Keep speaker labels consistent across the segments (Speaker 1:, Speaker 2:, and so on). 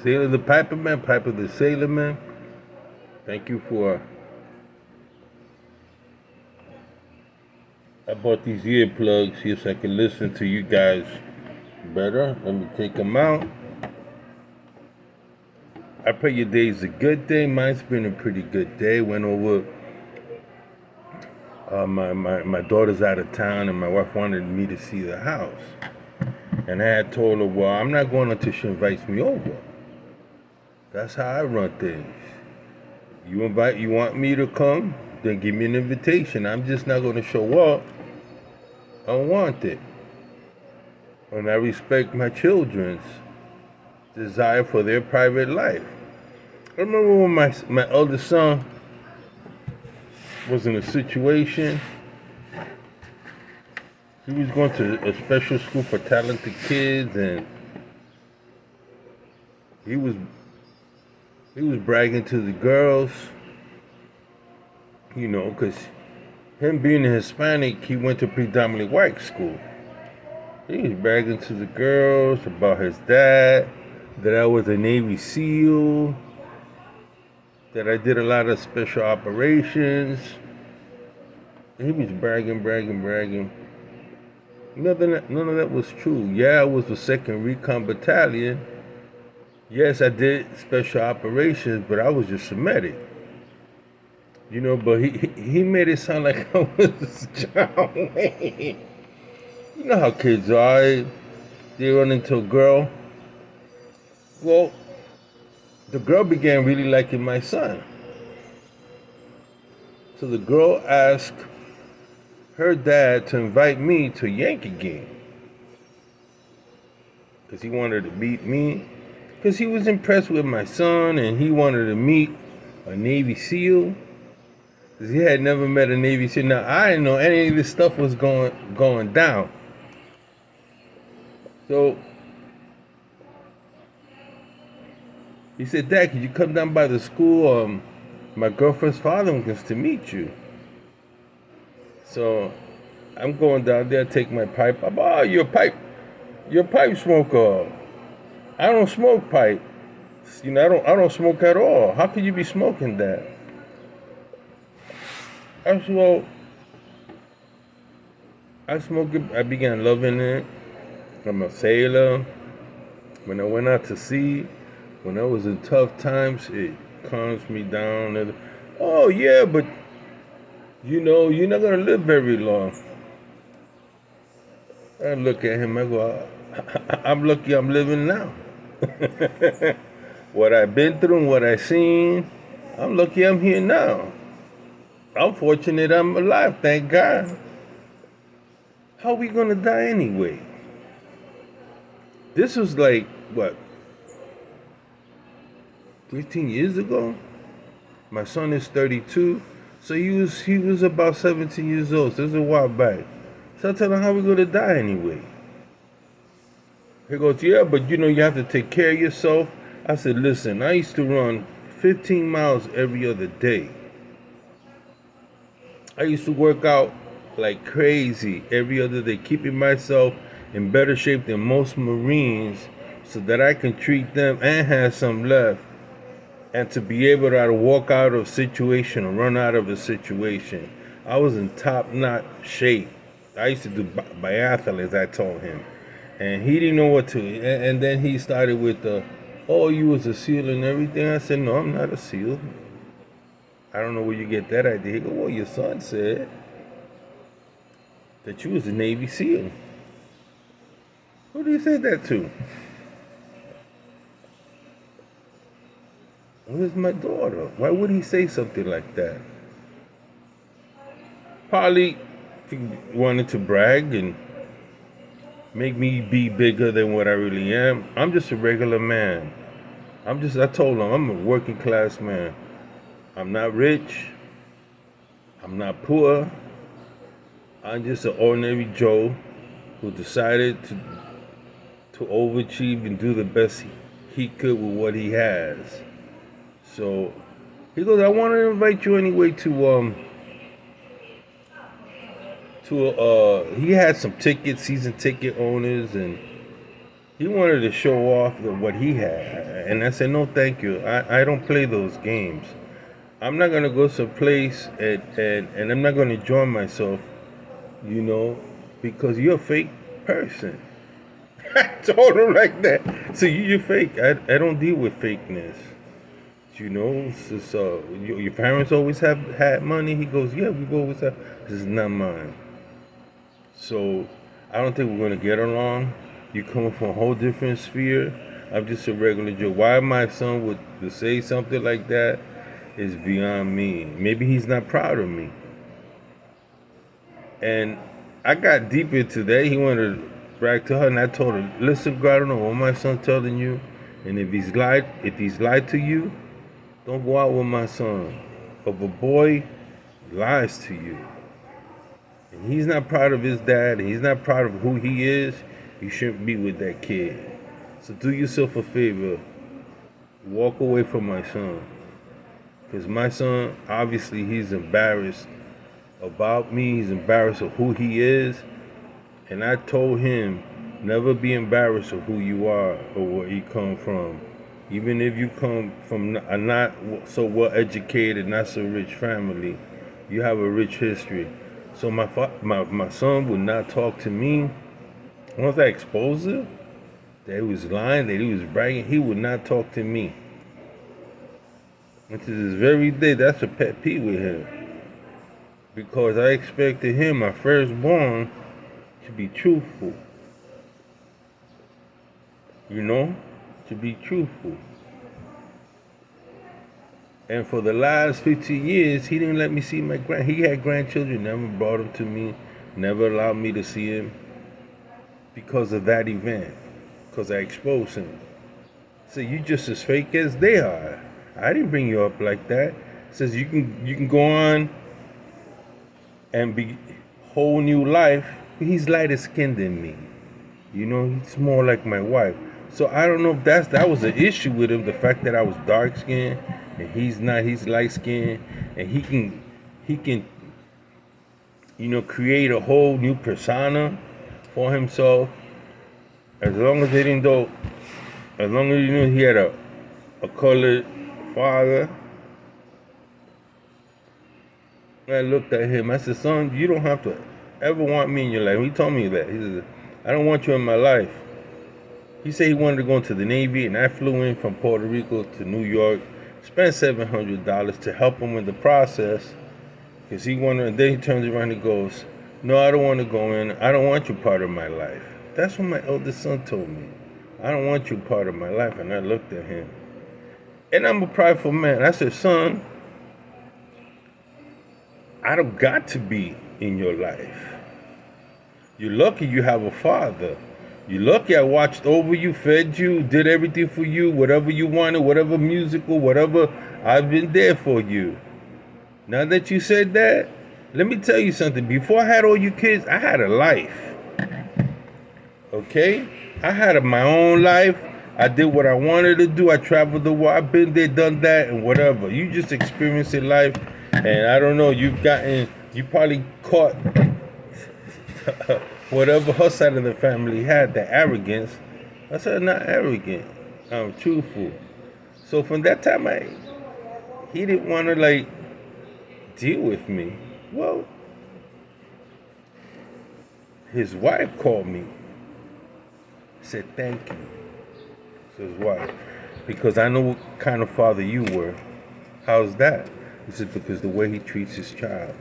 Speaker 1: Sailor the Piper Man, Piper the Sailor Man. Thank you for. I bought these earplugs here so I can listen to you guys better. Let me take them out. I pray your day's a good day. Mine's been a pretty good day. Went over. My daughter's out of town, and my wife wanted me to see the house. And I had told her, well, I'm not going until she invites me over. That's how I run things. You want me to come? Then give me an invitation. I'm just not going to show up unwanted. And I respect my children's desire for their private life. I remember when my eldest son was in a situation. He was going to a special school for talented kids, and he was bragging to the girls, because him being a Hispanic, he went to predominantly white school. He was bragging to the girls about his dad, that I was a Navy SEAL, that I did a lot of special operations. He was bragging. None of that was true. Yeah, I was the 2nd Recon Battalion. Yes, I did special operations, but I was just a medic. But he made it sound like I was John Wayne. You know how kids are. They run into a girl. Well, the girl began really liking my son. So the girl asked her dad to invite me to a Yankee game. Because he wanted to meet me. Because he was impressed with my son, and he wanted to meet a Navy SEAL. Because he had never met a Navy SEAL. Now, I didn't know any of this stuff was going down. So he said, Dad, could you come down by the school? My girlfriend's father wants to meet you. So I'm going down there, take my pipe. Oh, you're a pipe smoker. I don't smoke pipe. I don't smoke at all. How could you be smoking that? I said, well, I smoke it. I began loving it. I'm a sailor. When I went out to sea, when I was in tough times, it calms me down. Oh yeah, but you're not gonna live very long. I look at him, I go, I'm lucky I'm living now. What I've been through and what I've seen, I'm lucky I'm here now. I'm fortunate I'm alive, thank God. How are we gonna die anyway? This was like, what, 15 years ago? My son is 32. So he was about 17 years old. So this is a while back. So I tell him, how we gonna die anyway? He goes, yeah, but you have to take care of yourself. I said, listen, I used to run 15 miles every other day. I used to work out like crazy every other day, keeping myself in better shape than most Marines so that I can treat them and have some left. And to be able to walk out of a situation or run out of a situation. I was in top-notch shape. I used to do biathlons, I told him. And he didn't know what to. And then he started with oh, you was a SEAL and everything. I said, no, I'm not a SEAL. I don't know where you get that idea. He goes, well, your son said that you was a Navy SEAL. Who do you say that to? Where's my daughter? Why would he say something like that? Probably he wanted to brag and make me be bigger than what I really am. I'm just a regular man. I told him, I'm a working class man. I'm not rich. I'm not poor. I'm just an ordinary Joe who decided to overachieve and do the best he could with what he has. So he goes, I want to invite you anyway he had some tickets, season ticket owners, and He wanted to show off what he had. And I said, no, thank you. I don't play those games. I'm not going to go someplace and I'm not going to enjoy myself, you know, because you're a fake person. I told him like that. So you're fake. I don't deal with fakeness. You know, so your parents always have had money. He goes, yeah, we've always had. This is not mine. So I don't think we're gonna get along. You come from a whole different sphere. I'm just a regular Joe. Why my son would to say something like that is beyond me. Maybe he's not proud of me. And I got deep into that. He wanted to brag to her, and I told her, "Listen, girl, I don't know what my son's telling you, and if he's lied to you, don't go out with my son. If a boy lies to you, and he's not proud of his dad, and he's not proud of who he is, you shouldn't be with that kid. So do yourself a favor, walk away from my son, because my son, obviously, he's embarrassed about me. He's embarrassed of who he is, and I told him, never be embarrassed of who you are or where you come from. Even if you come from a not so well educated, not so rich family, you have a rich history. So my son would not talk to me. Once I exposed him, that he was lying, that he was bragging, he would not talk to me. And to this very day, that's a pet peeve with him. Because I expected him, my firstborn, to be truthful. You know? To be truthful. And for the last 15 years, he didn't let me see he had grandchildren, never brought them to me, never allowed me to see him because of that event, because I exposed him. So you just as fake as they are. I didn't bring you up like that. Says you can go on and be whole new life. He's lighter skinned than me. You know, he's more like my wife. So I don't know if that was an issue with him, the fact that I was dark skinned and he's not, he's light skinned, and he can create a whole new persona for himself as long as they didn't know, as long as you knew he had a colored father. I looked at him. I said, son, you don't have to ever want me in your life. He told me that. He said, I don't want you in my life. He said he wanted to go into the Navy, and I flew in from Puerto Rico to New York, spent $700 to help him in the process, because he wanted, and then he turns around and goes, no, I don't want to go in. I don't want you part of my life. That's what my eldest son told me. I don't want you part of my life. And I looked at him. And I'm a prideful man. I said, son, I don't got to be in your life. You're lucky you have a father. You're lucky I watched over you, fed you, did everything for you, whatever you wanted, whatever musical, whatever, I've been there for you. Now that you said that, let me tell you something. Before I had all you kids, I had a life. Okay? I had my own life. I did what I wanted to do. I traveled the world. I've been there, done that, and whatever. You just experienced in life, and I don't know, you probably caught whatever her side of the family had, the arrogance. I said, not arrogant. I'm truthful. So from that time, he didn't want to deal with me. Well, his wife called me, said thank you. So his wife, because I know what kind of father you were. How's that? He said, because the way he treats his child.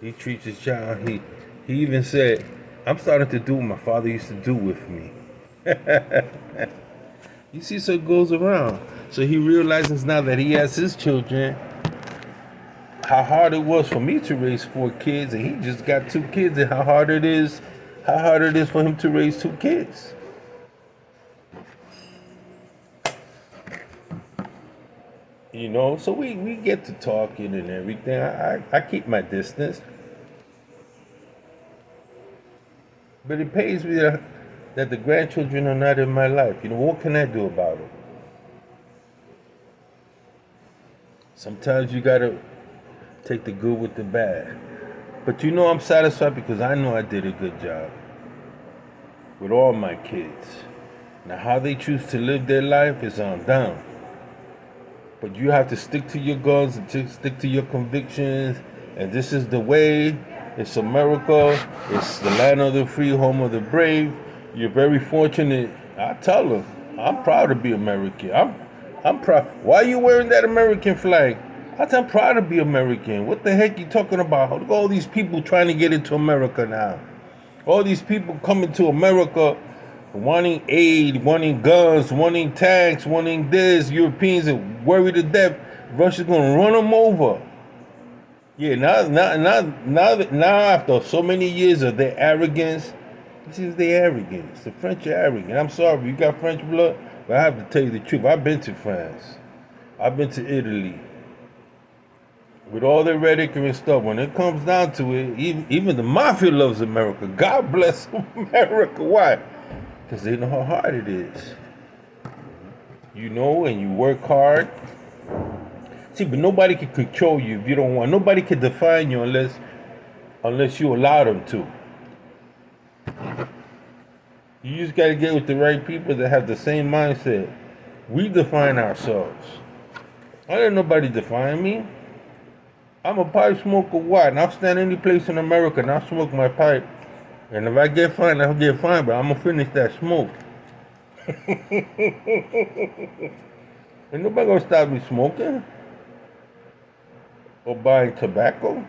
Speaker 1: He treats his child. He even said, I'm starting to do what my father used to do with me. You see, so it goes around. So he realizes now that he has his children, how hard it was for me to raise 4 kids, and he just got 2 kids, and how hard it is for him to raise 2 kids. You know, so we get to talking and everything. I keep my distance. But it pains me that the grandchildren are not in my life. You know, what can I do about it? Sometimes you gotta take the good with the bad. But I'm satisfied because I know I did a good job. with all my kids. Now, how they choose to live their life is on them. But you have to stick to your guns and stick to your convictions. And this is the way. It's America. It's the land of the free, home of the brave. You're very fortunate. I tell them, I'm proud to be American. I'm proud. Why are you wearing that American flag? I'm proud to be American. What the heck you talking about? Look at all these people trying to get into America now. All these people coming to America wanting aid, wanting guns, wanting tanks, wanting this. Europeans are worried to death. Russia's gonna run them over. Yeah, now after so many years of their arrogance, this is their arrogance. The French are arrogant. I'm sorry, you got French blood, but I have to tell you the truth. I've been to France. I've been to Italy. With all their rhetoric and stuff, when it comes down to it, even the mafia loves America. God bless America. Why? Because they know how hard it is. You know, and you work hard. See, but nobody can control you if you don't want. Nobody can define you unless you allow them to. You just got to get with the right people that have the same mindset. We define ourselves. I let nobody define me. I'm a pipe smoker. What? And I'll stand any place in America and I'll smoke my pipe. And if I get fined, I'll get fined, but I'm going to finish that smoke. And nobody going to stop me smoking or buying tobacco.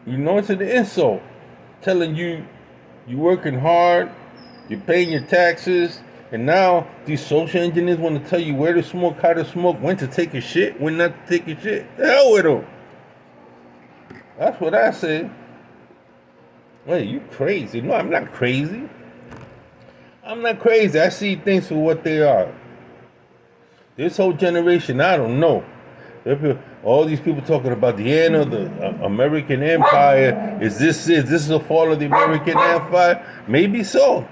Speaker 1: You know, it's an insult. Telling you you're working hard, you're paying your taxes, and now these social engineers want to tell you where to smoke, how to smoke, when to take a shit, when not to take a shit. The hell with them. That's what I say. Hey, you crazy. No, I'm not crazy. I'm not crazy. I see things for what they are. This whole generation, I don't know. All these people talking about the end of the American Empire. Is this the fall of the American Empire? Maybe so.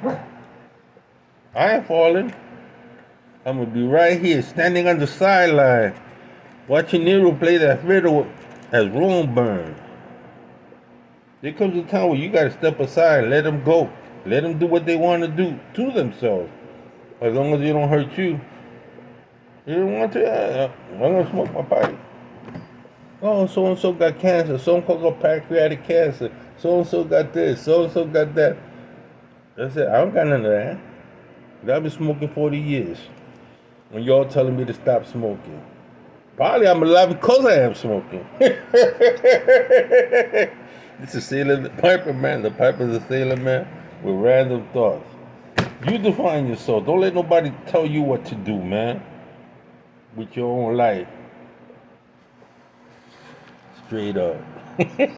Speaker 1: I ain't falling. I'm gonna be right here, standing on the sideline, watching Nero play that fiddle as Rome burns. There comes a time where you gotta step aside and let them go. Let them do what they want to do to themselves. As long as they don't hurt you. You don't want to? I'm gonna smoke my pipe. Oh, so and so got cancer. So and so got pancreatic cancer. So and so got this. So and so got that. That's it. I don't got none of that. I've been smoking 40 years. When y'all telling me to stop smoking. Probably I'm alive because I am smoking. This is Sailor the Piper Man. The Piper's a sailor man with random thoughts. You define yourself. Don't let nobody tell you what to do, man. With your own life. Straight up.